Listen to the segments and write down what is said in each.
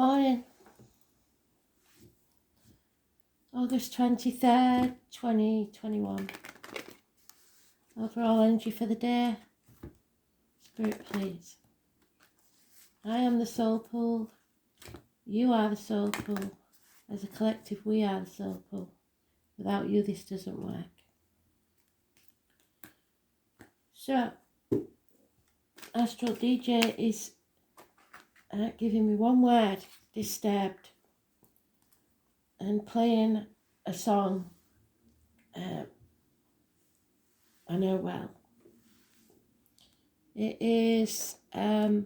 Morning, August 23rd, 2021. Overall energy for the day. Spirit, please. I am the soul pool. You are the soul pool. As a collective, we are the soul pool. Without you, this doesn't work. So, Astral DJ is giving me one word, disturbed, and playing a song I know well. It is a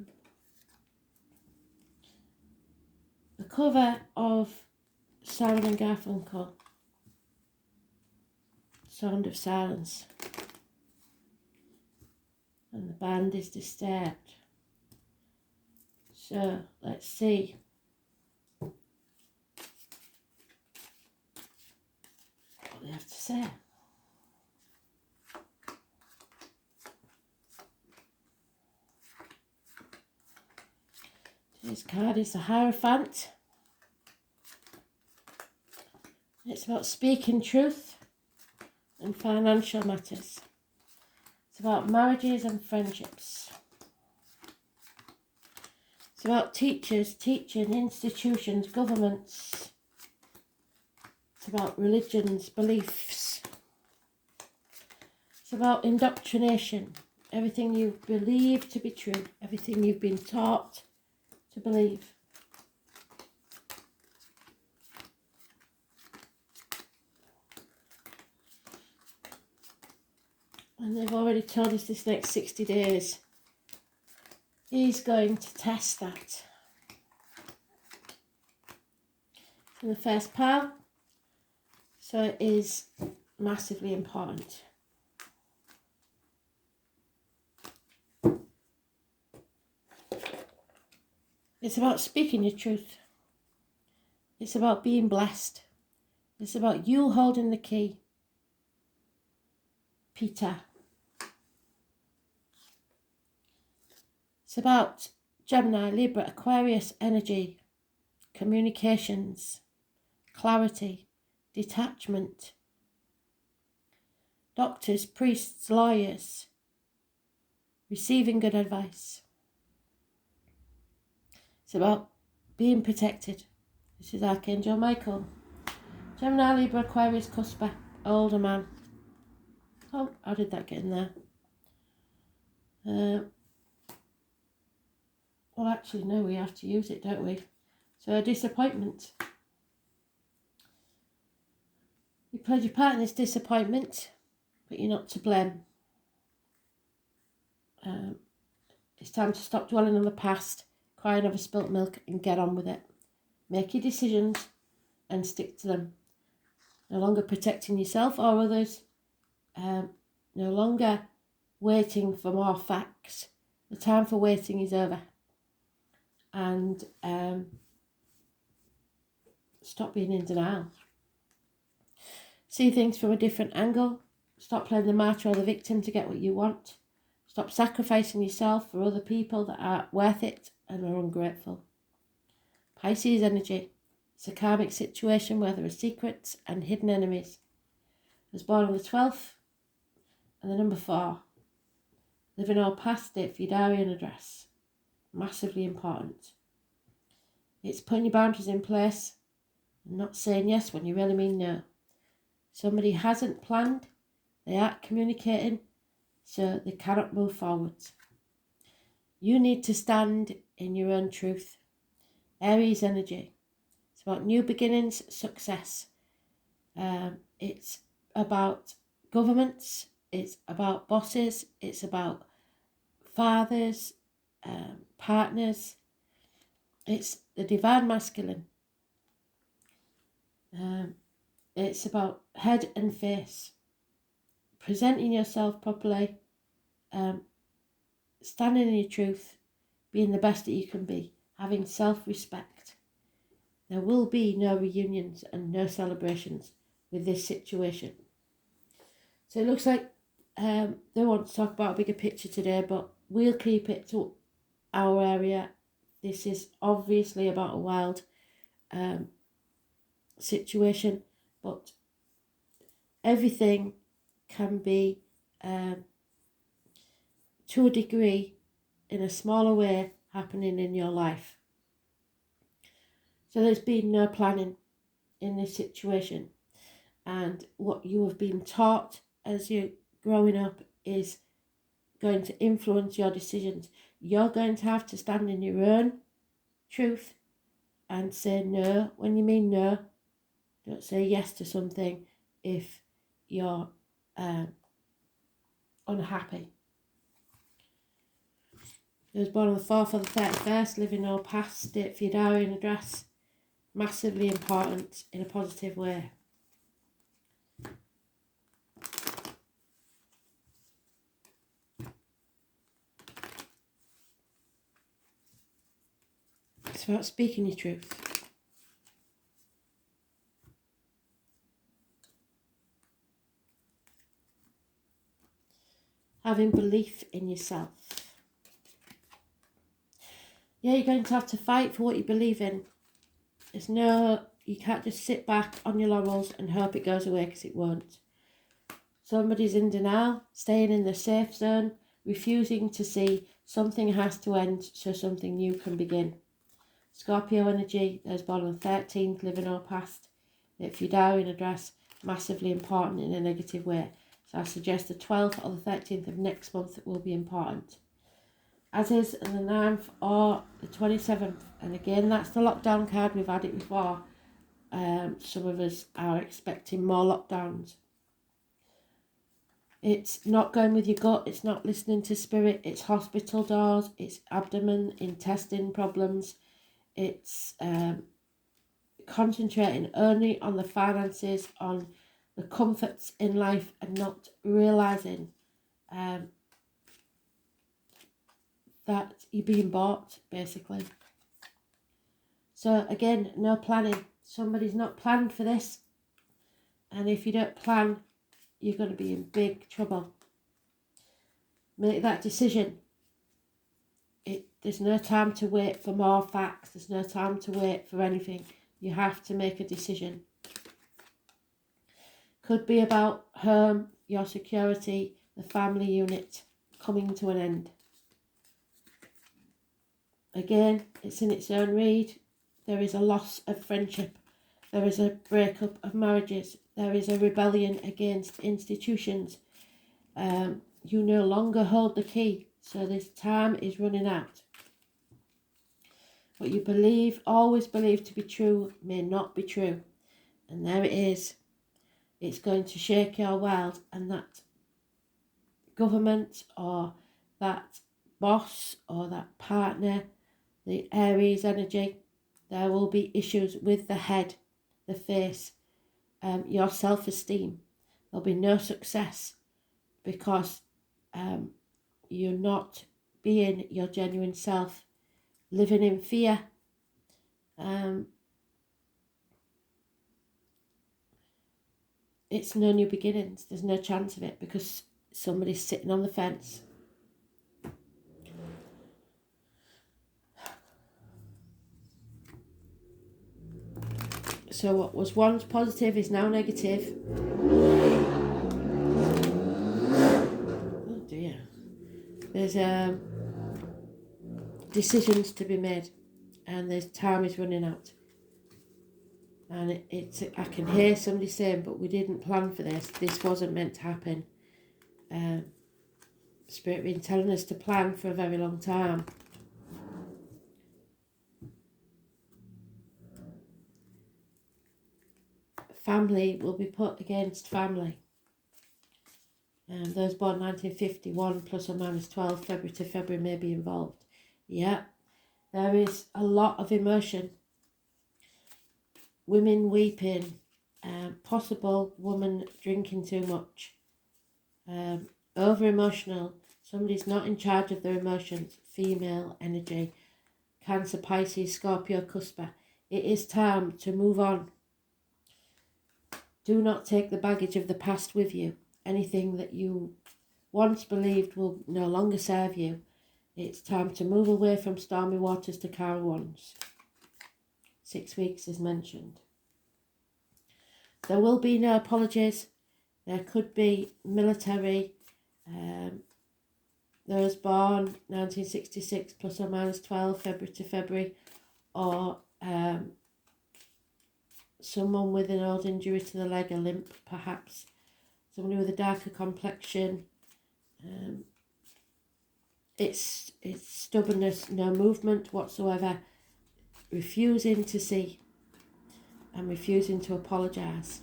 cover of Simon and Garfunkel, Sound of Silence, and the band is Disturbed. So let's see what they have to say. Today's card is the Hierophant. It's about speaking truth and financial matters. It's about marriages and friendships. It's about teachers, teaching, institutions, governments. It's about religions, beliefs. It's about indoctrination. Everything you believe to be true. Everything you've been taught to believe. And they've already told us this next 60 days. He's going to test that. In the first pile. So it is massively important. It's about speaking your truth. It's about being blessed. It's about you holding the key. Peter. It's about Gemini, Libra, Aquarius energy, communications, clarity, detachment, doctors, priests, lawyers, receiving good advice. It's about being protected. This is Archangel Michael. Gemini, Libra, Aquarius, Cusper, older man. Oh, how did that get in there? Well, actually, no, we have to use it, don't we? So, a disappointment. You played your part in this disappointment, but you're not to blame. It's time to stop dwelling on the past, crying over spilt milk, and get on with it. Make your decisions and stick to them. No longer protecting yourself or others. No longer waiting for more facts. The time for waiting is over. And stop being in denial. See things from a different angle. Stop playing the martyr or the victim to get what you want. Stop sacrificing yourself for other people that aren't worth it and are ungrateful. Pisces energy. It's a karmic situation where there are secrets and hidden enemies. I was born on the 12th and the number 4. Living all past it for your diary and address. Massively important. It's putting your boundaries in place and not saying yes when you really mean no. Somebody hasn't planned, they aren't communicating, so they cannot move forwards. You need to stand in your own truth. Aries energy. It's about new beginnings, success. It's about governments. It's about bosses. It's about fathers, partners. It's the divine masculine. It's about head and face. Presenting yourself properly. Standing in your truth. Being the best that you can be. Having self-respect. There will be no reunions and no celebrations with this situation. So it looks like they want to talk about a bigger picture today, but we'll keep it to our area, This is obviously about a wild situation, but everything can be, to a degree, in a smaller way, happening in your life. So there's been no planning in this situation, and what you have been taught as you're growing up is going to influence your decisions. You're going to have to stand in your own truth and say no when you mean no. Don't say yes to something if you're unhappy. I was born on the 4th or the 31st, living or past, date for your diary and address. Massively important in a positive way. It's about speaking your truth. Having belief in yourself. Yeah, you're going to have to fight for what you believe in. You can't just sit back on your laurels and hope it goes away, because it won't. Somebody's in denial, staying in the safe zone, refusing to see something has to end so something new can begin. Scorpio energy, those born on the 13th, living or past. If you diary and address, massively important in a negative way. So I suggest the 12th or the 13th of next month will be important. As is the 9th or the 27th. And again, that's the lockdown card. We've had it before. Some of us are expecting more lockdowns. It's not going with your gut. It's not listening to spirit. It's hospital doors. It's abdomen, intestine problems. It's concentrating only on the finances, on the comforts in life, and not realising that you're being bought, basically. So again, no planning. Somebody's not planned for this. And if you don't plan, you're going to be in big trouble. Make that decision. There's no time to wait for more facts. There's no time to wait for anything. You have to make a decision. Could be about home, your security, the family unit coming to an end. Again, it's in its own read. There is a loss of friendship. There is a breakup of marriages. There is a rebellion against institutions. You no longer hold the key, so this time is running out. What you believe, always believe to be true, may not be true. And there it is. It's going to shake your world, and that government or that boss or that partner, the Aries energy, there will be issues with the head, the face, your self-esteem. There'll be no success because you're not being your genuine self, living in fear. It's no new beginnings. There's no chance of it because somebody's sitting on the fence. So what was once positive is now negative. Oh dear. There's decisions to be made, and there's time is running out. And I can hear somebody saying, but we didn't plan for this. This wasn't meant to happen. Spirit been telling us to plan for a very long time. Family will be put against family. Those born 1951 plus or minus 12 February to February may be involved. Yeah, there is a lot of emotion. Women weeping, possible woman drinking too much, over emotional, somebody's not in charge of their emotions, female energy, Cancer, Pisces, Scorpio, Cuspa. It is time to move on. Do not take the baggage of the past with you. Anything that you once believed will no longer serve you. It's time to move away from stormy waters to calm ones. 6 weeks is mentioned. There will be no apologies. There could be military, those born 1966 plus or minus 12, February to February, or someone with an old injury to the leg, a limp perhaps, somebody with a darker complexion. It's stubbornness, no movement whatsoever, refusing to see and refusing to apologise.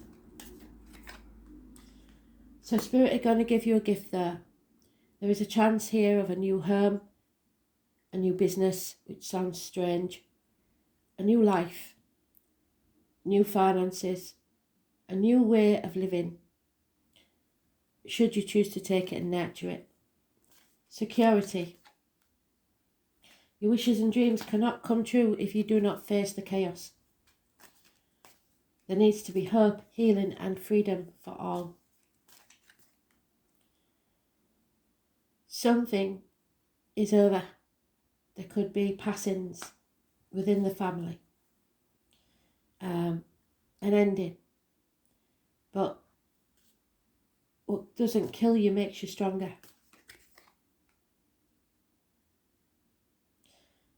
So Spirit are going to give you a gift there. There is a chance here of a new home, a new business, which sounds strange, a new life, new finances, a new way of living, should you choose to take it and nurture it. Security. Your wishes and dreams cannot come true if you do not face the chaos. There needs to be hope, healing and freedom for all. Something is over. There could be passings within the family. An ending. But what doesn't kill you makes you stronger.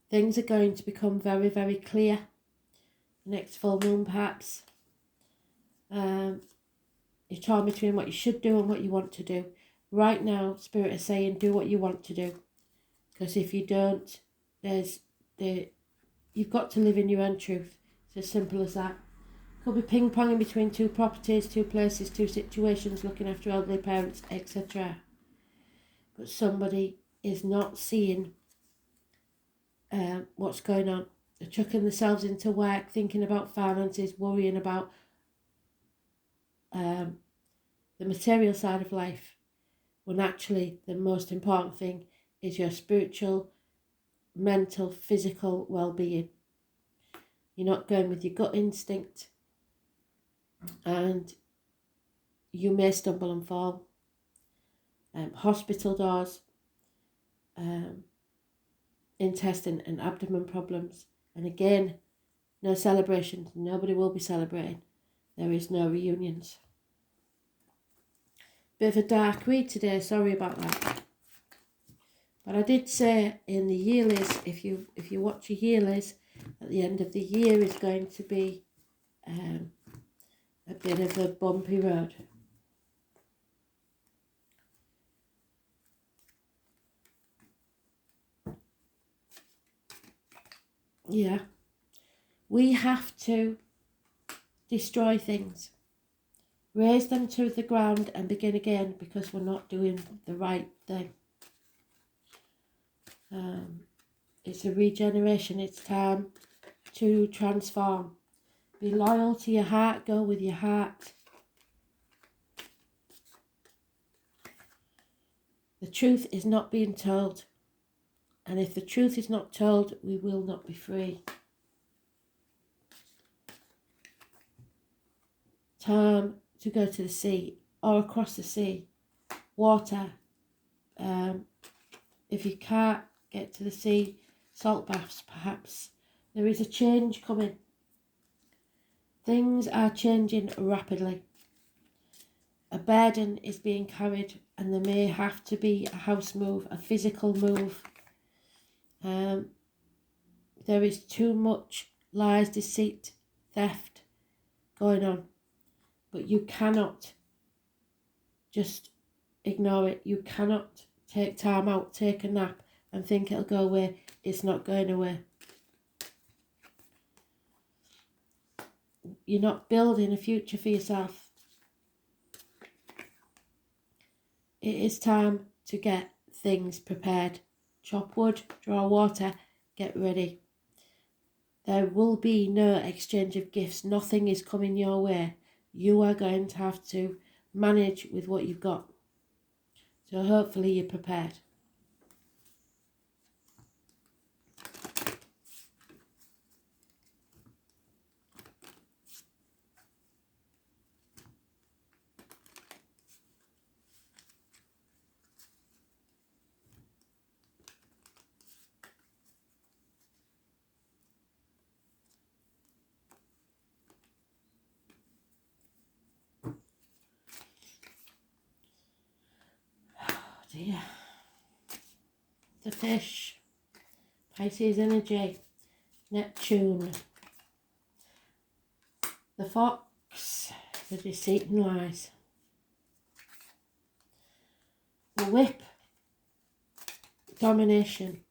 Things are going to become very, very clear. Next full moon perhaps. You're torn between what you should do and what you want to do. Right now, Spirit is saying do what you want to do. Because if you don't, you've got to live in your own truth. It's as simple as that. Could be ping-ponging between two properties, two places, two situations, looking after elderly parents, etc. But somebody is not seeing what's going on. They're chucking themselves into work, thinking about finances, worrying about the material side of life, when actually the most important thing is your spiritual, mental, physical well-being. You're not going with your gut instinct, and you may stumble and fall. Hospital doors, intestine and abdomen problems, and again, no celebrations. Nobody will be celebrating. There is no reunions. Bit of a dark read today, sorry about that. But I did say in the yearlies, if you watch your yearlies, at the end of the year is going to be a bit of a bumpy road. Yeah. We have to destroy things. Raise them to the ground and begin again, because we're not doing the right thing. It's a regeneration. It's time to transform. Be loyal to your heart. Go with your heart. The truth is not being told. And if the truth is not told, we will not be free. Time to go to the sea or across the sea. Water. If you can't get to the sea, salt baths perhaps. There is a change coming. Things are changing rapidly. A burden is being carried, and there may have to be a house move, a physical move. There is too much lies, deceit, theft going on. But you cannot just ignore it. You cannot take time out, take a nap and think it'll go away. It's not going away. You're not building a future for yourself. It is time to get things prepared. Chop wood, draw water, get ready. There will be no exchange of gifts. Nothing is coming your way. You are going to have to manage with what you've got. So hopefully you're prepared. dear. The fish. Pisces energy. Neptune. The fox. The deceit and lies. The whip. Domination.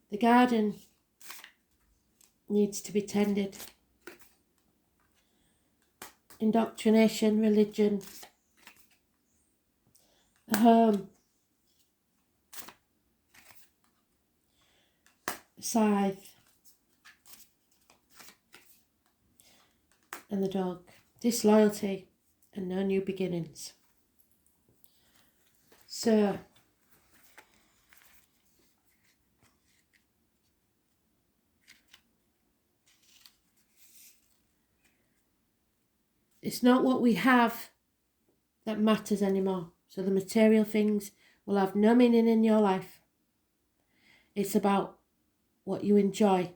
The garden needs to be tended. Indoctrination, religion. The home. The scythe. And the dog. Disloyalty and no new beginnings. So, it's not what we have that matters anymore. So the material things will have no meaning in your life. It's about what you enjoy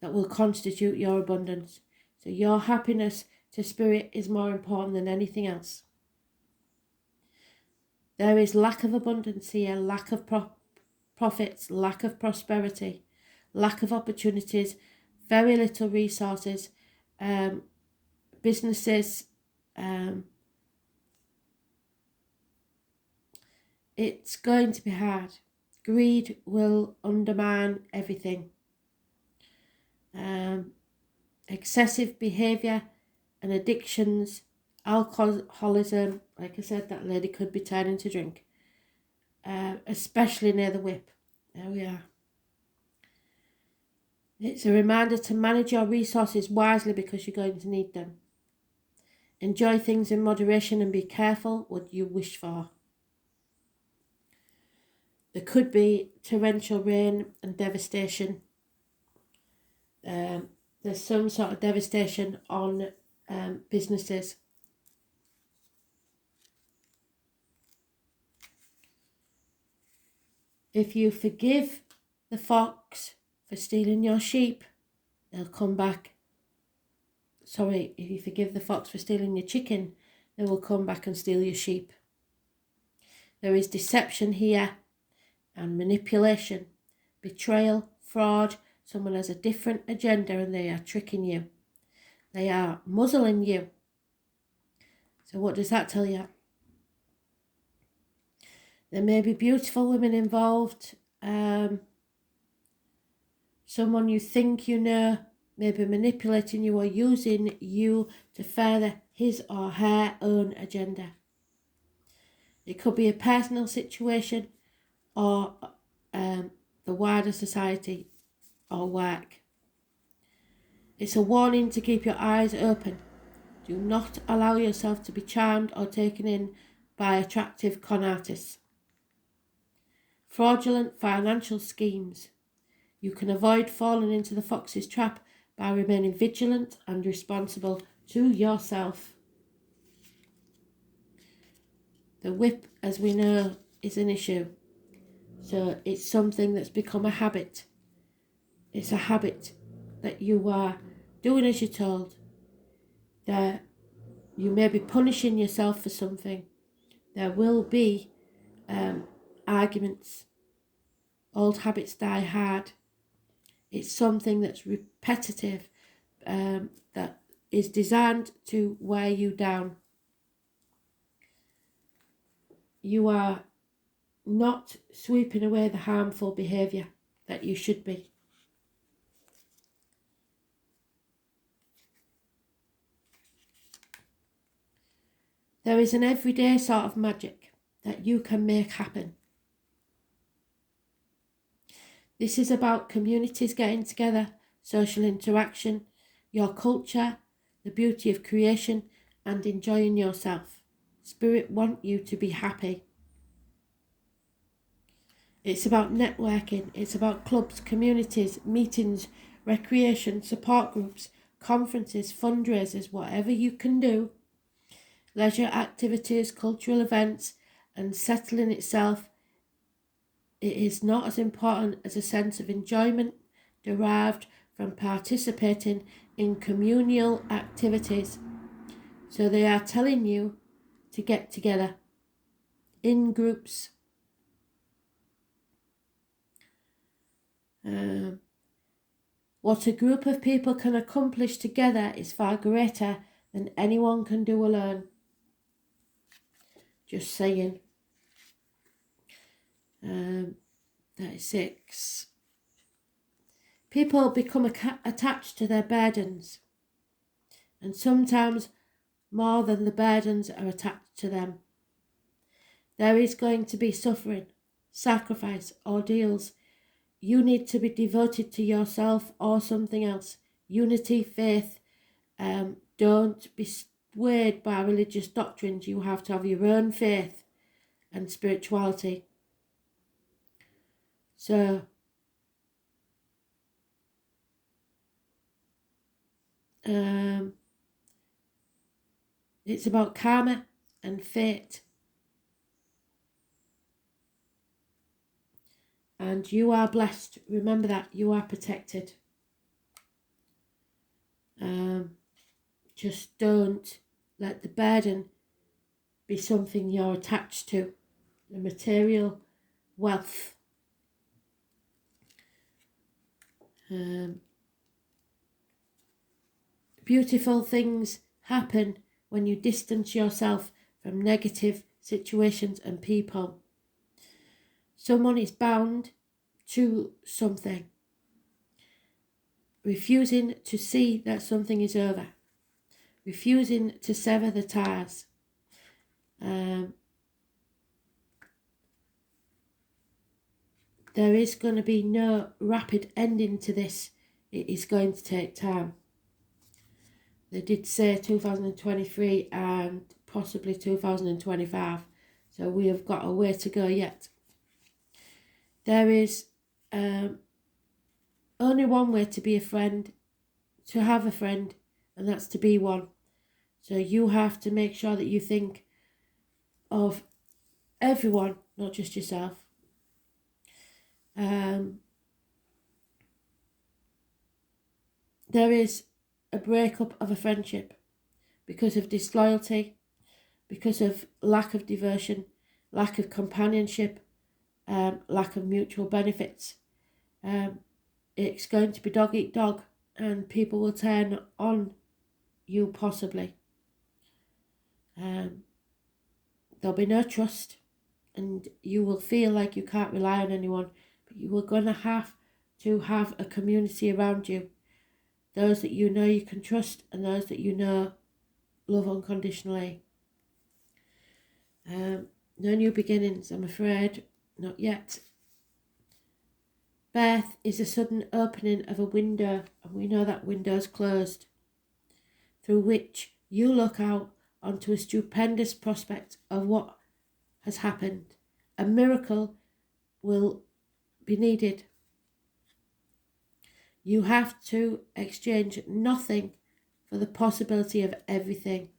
that will constitute your abundance. So your happiness to spirit is more important than anything else. There is lack of abundance here, lack of profits, lack of prosperity, lack of opportunities, very little resources, businesses. It's going to be hard. Greed will undermine everything. Excessive behaviour and addictions, alcoholism, like I said, that lady could be turning to drink, especially near the whip. There we are. It's a reminder to manage your resources wisely because you're going to need them. Enjoy things in moderation and be careful what you wish for. There could be torrential rain and devastation. There's some sort of devastation on businesses. If you forgive the fox for stealing your sheep, they'll come back. Sorry, if you forgive the fox for stealing your chicken, they will come back and steal your sheep. There is deception here and manipulation, betrayal, fraud. Someone has a different agenda and they are tricking you. They are muzzling you. So what does that tell you? There may be beautiful women involved. Someone you think you know may be manipulating you or using you to further his or her own agenda. It could be a personal situation or the wider society or work. It's a warning to keep your eyes open. Do not allow yourself to be charmed or taken in by attractive con artists. Fraudulent financial schemes. You can avoid falling into the fox's trap by remaining vigilant and responsible to yourself. The whip, as we know, is an issue. So it's something that's become a habit. It's a habit that you are doing as you're told. That you may be punishing yourself for something. There will be arguments. Old habits die hard. It's something that's repetitive, that is designed to wear you down. You are not sweeping away the harmful behaviour that you should be. There is an everyday sort of magic that you can make happen. This is about communities getting together, social interaction, your culture, the beauty of creation, and enjoying yourself. Spirit want you to be happy. It's about networking. It's about clubs, communities, meetings, recreation, support groups, conferences, fundraisers, whatever you can do. Leisure activities, cultural events, and settling itself. It is not as important as a sense of enjoyment derived from participating in communal activities. So they are telling you to get together. in groups. What a group of people can accomplish together is far greater than anyone can do alone. Just saying. 36. People become attached to their burdens, and sometimes more than the burdens are attached to them. There is going to be suffering, sacrifice, ordeals. You need to be devoted to yourself or something else. Unity, faith. Don't be swayed by religious doctrines. You have to have your own faith and spirituality. So, it's about karma and fate. And you are blessed. Remember that. You are protected. Just don't let the burden be something you're attached to. The material wealth. Beautiful things happen when you distance yourself from negative situations and people. Someone is bound to something. Refusing to see that something is over. Refusing to sever the ties. There is going to be no rapid ending to this. It is going to take time. They did say 2023 and possibly 2025. So we have got a way to go yet. There is only one way to be a friend, to have a friend, and that's to be one. So you have to make sure that you think of everyone, not just yourself. There is a breakup of a friendship because of disloyalty, because of lack of devotion, lack of companionship, lack of mutual benefits. It's going to be dog eat dog, and people will turn on you possibly. There'll be no trust, and you will feel like you can't rely on anyone, but you are going to have a community around you. Those that you know you can trust, and those that you know love unconditionally. No new beginnings, I'm afraid. Not yet. Birth is a sudden opening of a window, and we know that window's closed, through which you look out onto a stupendous prospect of what has happened. A miracle will be needed. You have to exchange nothing for the possibility of everything.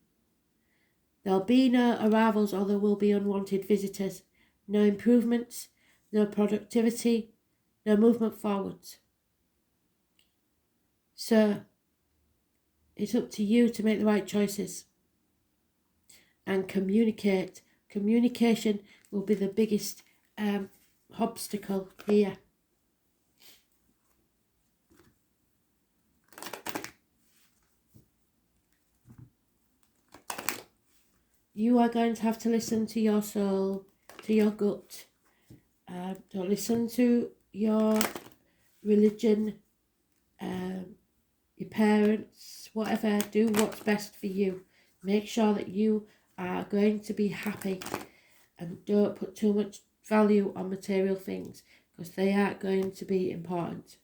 There'll be no arrivals, or there will be unwanted visitors. No improvements, no productivity, no movement forwards. So, it's up to you to make the right choices and communicate. Communication will be the biggest obstacle here. You are going to have to listen to your soul, to your gut. Don't listen to your religion, your parents, whatever. Do what's best for you. Make sure that you are going to be happy, and don't put too much value on material things, because they are going to be important.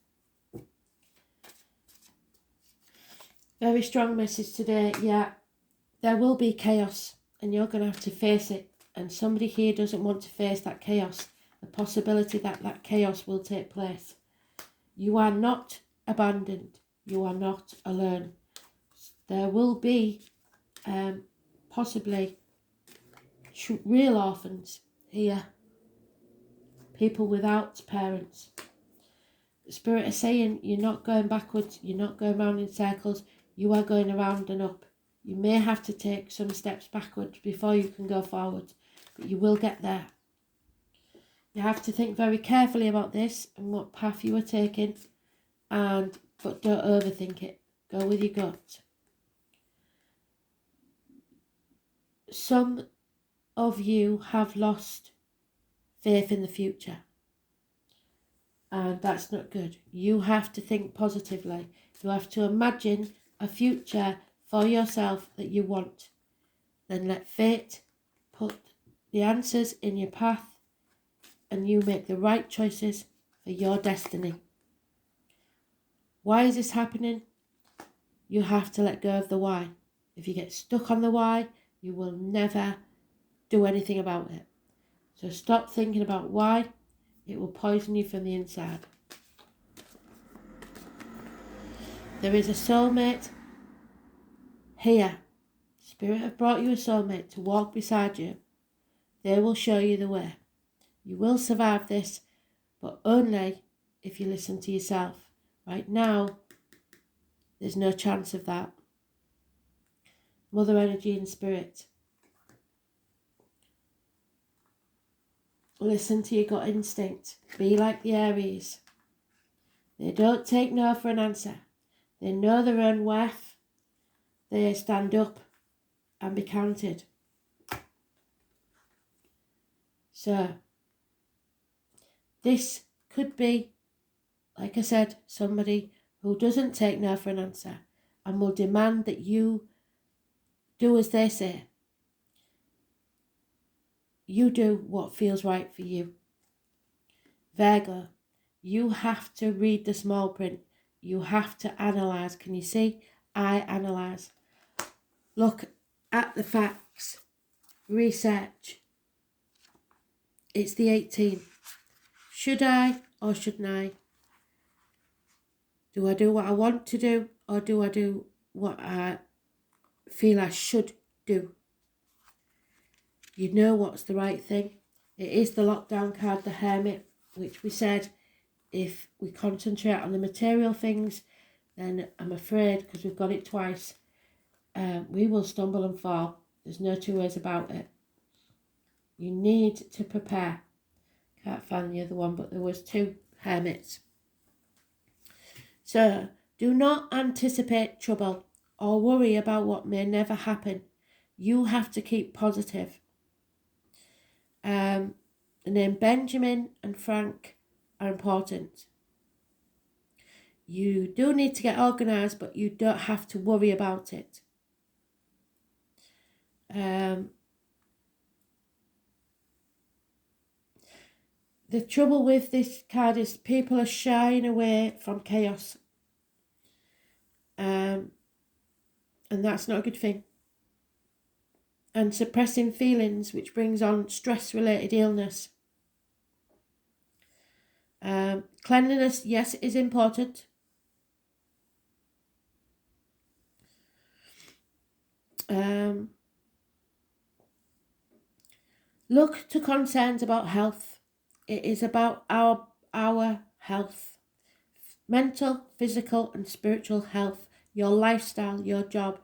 Very strong message today. Yeah, there will be chaos, and you're going to have to face it. And somebody here doesn't want to face that chaos, the possibility that that chaos will take place. You are not abandoned. You are not alone. There will be possibly real orphans here. People without parents. The Spirit is saying you're not going backwards. You're not going round in circles. You are going around and up. You may have to take some steps backwards before you can go forward, but you will get there. You have to think very carefully about this and what path you are taking, but don't overthink it. Go with your gut. Some of you have lost faith in the future, and that's not good. You have to think positively. You have to imagine a future for yourself that you want. Then let fate put the answers in your path, and you make the right choices for your destiny. Why is this happening? You have to let go of the why. If you get stuck on the why, you will never do anything about it. So stop thinking about why. It will poison you from the inside. There is a soulmate here. Spirit have brought you a soulmate to walk beside you. They will show you the way. You will survive this, but only if you listen to yourself. Right now, there's no chance of that. Mother energy and spirit. Listen to your gut instinct. Be like the Aries. They don't take no for an answer. They know their own worth. They stand up and be counted. So, this could be, like I said, somebody who doesn't take no for an answer and will demand that you do as they say. You do what feels right for you. Virgo, you have to read the small print. You have to analyse. Can you see? I analyse. Look at the facts. Research. It's the 18th. Should I or shouldn't I? Do I do what I want to do, or do I do what I feel I should do? You know what's the right thing. It is the lockdown card, the Hermit, which we said if we concentrate on the material things, then I'm afraid, because we've got it twice, we will stumble and fall. There's no two ways about it. You need to prepare. Can't find the other one, but there was 2 Hermits. So, do not anticipate trouble or worry about what may never happen. You have to keep positive. The name Benjamin and Frank are important. You do need to get organised, but you don't have to worry about it. The trouble with this card is people are shying away from chaos. And that's not a good thing. And suppressing feelings, which brings on stress-related illness. Cleanliness, yes, is important. Look to concerns about health. It is about our health. Mental, physical and spiritual health. Your lifestyle, your job.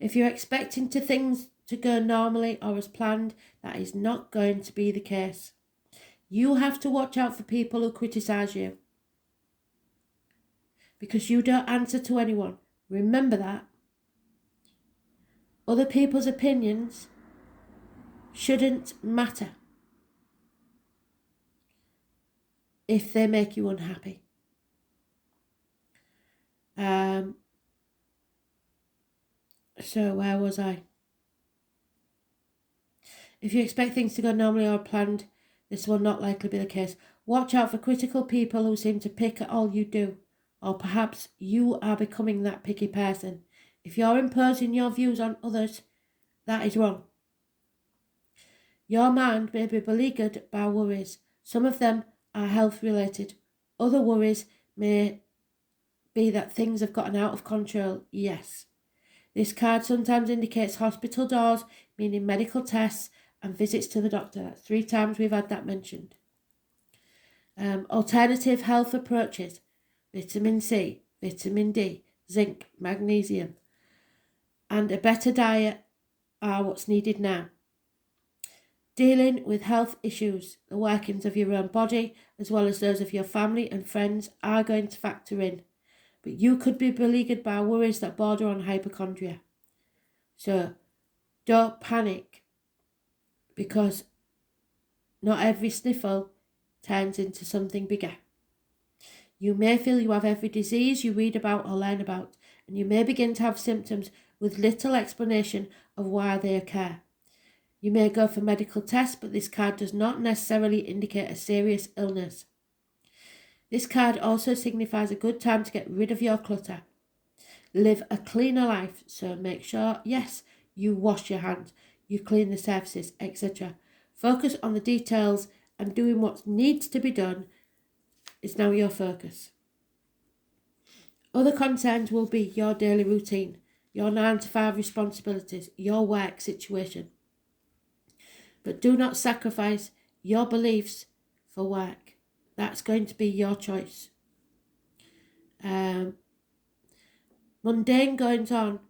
If you're expecting things to go normally or as planned, that is not going to be the case. You have to watch out for people who criticise you, because you don't answer to anyone. Remember that. Other people's opinions shouldn't matter if they make you unhappy. So where was I? If you expect things to go normally or planned, this will not likely be the case. Watch out for critical people who seem to pick at all you do, or perhaps you are becoming that picky person. If you're imposing your views on others, that is wrong. Your mind may be beleaguered by worries. Some of them are health related. Other worries may be that things have gotten out of control. Yes. This card sometimes indicates hospital doors, meaning medical tests and visits to the doctor. That's 3 times we've had that mentioned. Alternative health approaches. Vitamin C, vitamin D, zinc, magnesium, and a better diet are what's needed now. Dealing with health issues, the workings of your own body, as well as those of your family and friends, are going to factor in. But you could be beleaguered by worries that border on hypochondria. So don't panic, because not every sniffle turns into something bigger. You may feel you have every disease you read about or learn about, and you may begin to have symptoms with little explanation of why they occur. You may go for medical tests, but this card does not necessarily indicate a serious illness. This card also signifies a good time to get rid of your clutter. Live a cleaner life, so make sure, yes, you wash your hands, you clean the surfaces, etc. Focus on the details, and doing what needs to be done is now your focus. Other concerns will be your daily routine, your 9 to 5 responsibilities, your work situation. But do not sacrifice your beliefs for work. That's going to be your choice. Mundane goings on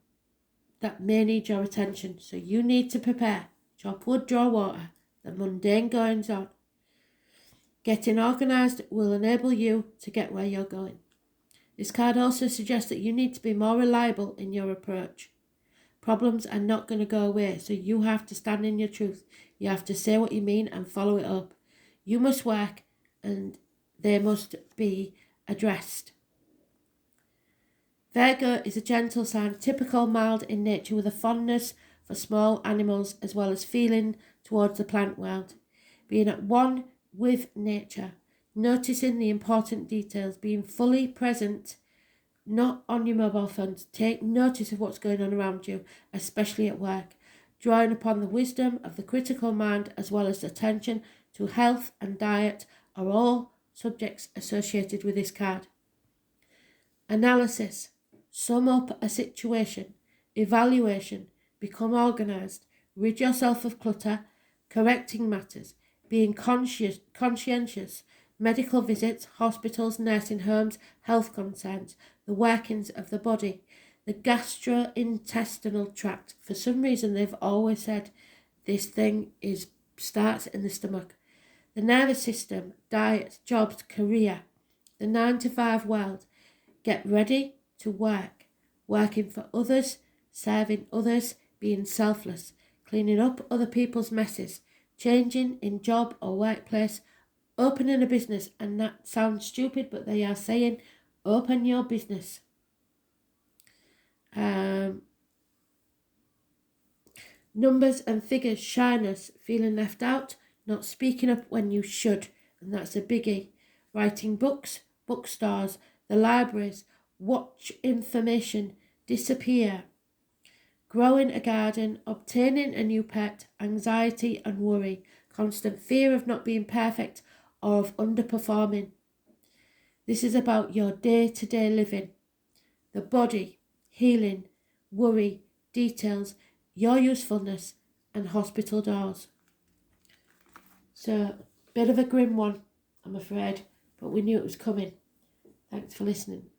that may need your attention, so you need to prepare. Chop wood, draw water. The mundane goings on. Getting organised will enable you to get where you're going. This card also suggests that you need to be more reliable in your approach. Problems are not going to go away, so you have to stand in your truth. You have to say what you mean and follow it up. You must work, and they must be addressed. Virgo is a gentle sign, typical, mild in nature, with a fondness for small animals as well as feeling towards the plant world. Being at one with nature, noticing the important details, being fully present, not on your mobile phones. Take notice of what's going on around you, especially at work. Drawing upon the wisdom of the critical mind as well as attention to health and diet are all subjects associated with this card. Analysis. Sum up a situation. Evaluation. Become organised. Rid yourself of clutter. Correcting matters. Being conscientious. Medical visits, hospitals, nursing homes, health concerns, the workings of the body, the gastrointestinal tract. For some reason, they've always said this thing starts in the stomach. The nervous system, diet, jobs, career, the 9 to 5 world. Get ready to work. Working for others, serving others, being selfless, cleaning up other people's messes, changing in job or workplace, opening a business. And that sounds stupid, but they are saying open your business. Numbers and figures, shyness, feeling left out, not speaking up when you should, and that's a biggie. Writing books, bookstores, the libraries, watch information disappear. Growing a garden, obtaining a new pet, anxiety and worry, constant fear of not being perfect or of underperforming. This is about your day-to-day living. The body, healing, worry, details, your usefulness, and hospital doors. So, bit of a grim one, I'm afraid, but we knew it was coming. Thanks for listening.